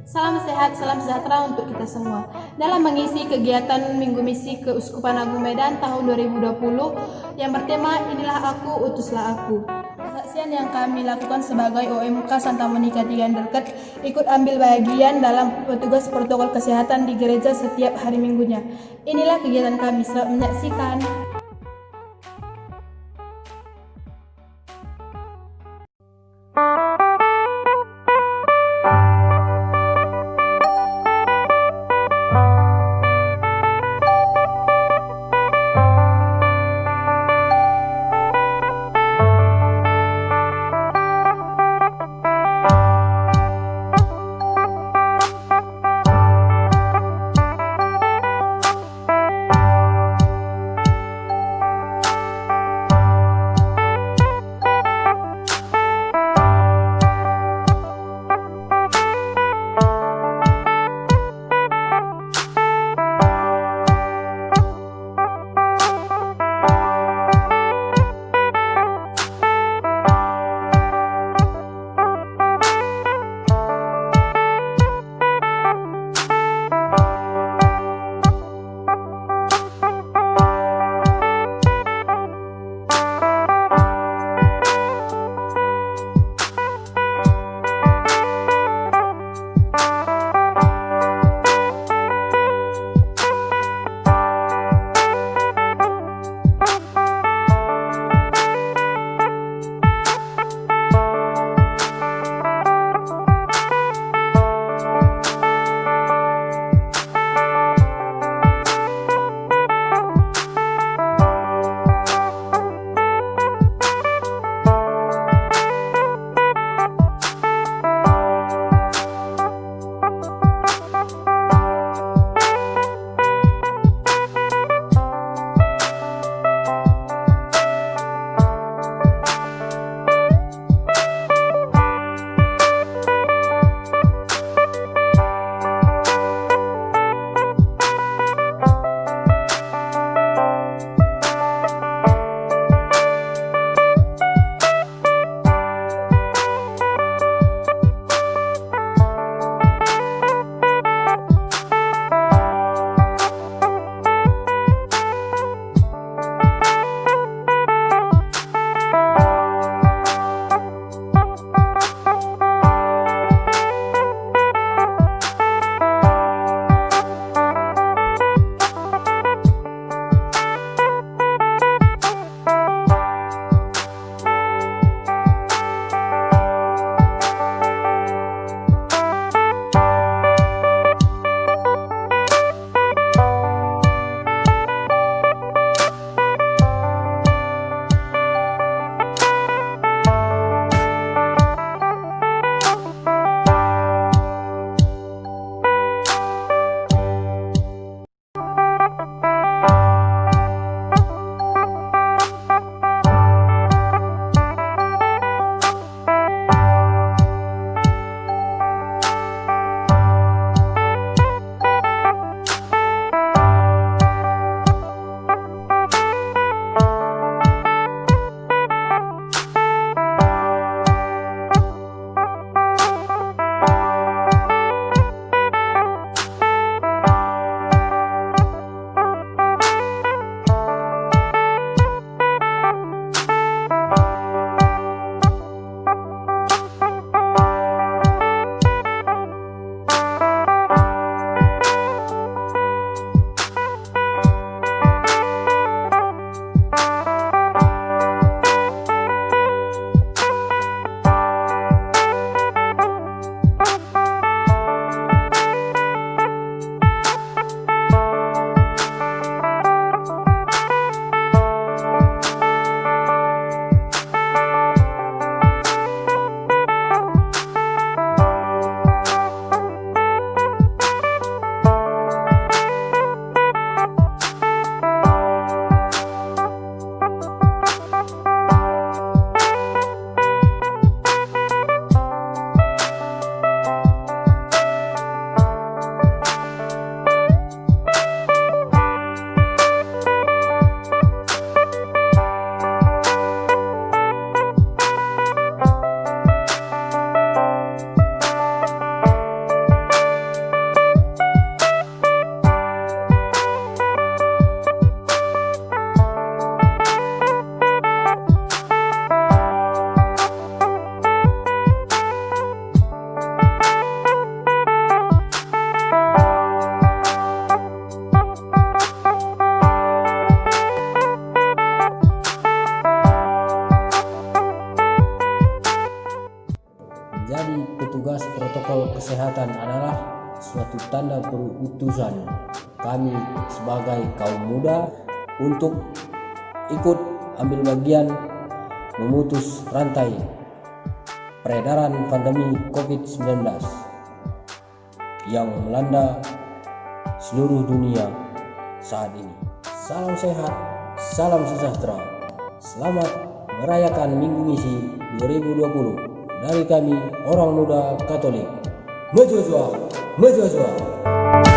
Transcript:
Salam sehat, salam sejahtera untuk kita semua. Dalam mengisi kegiatan Minggu Misi Keuskupan Agung Medan tahun 2020 yang bertema Inilah Aku, Utuslah Aku. Kesaksian yang kami lakukan sebagai OMK Santa Monica Tiganderket ikut ambil bagian dalam petugas protokol kesehatan di gereja setiap hari minggunya. Inilah kegiatan kami, selamat menyaksikan. kesehatan adalah suatu tanda perutusan kami sebagai kaum muda untuk ikut ambil bagian memutus rantai peredaran pandemi COVID-19 yang melanda seluruh dunia saat ini. Salam sehat, salam sejahtera. Selamat merayakan Minggu Misi 2020 dari kami orang muda Katolik. Maju Jua, maju Jua.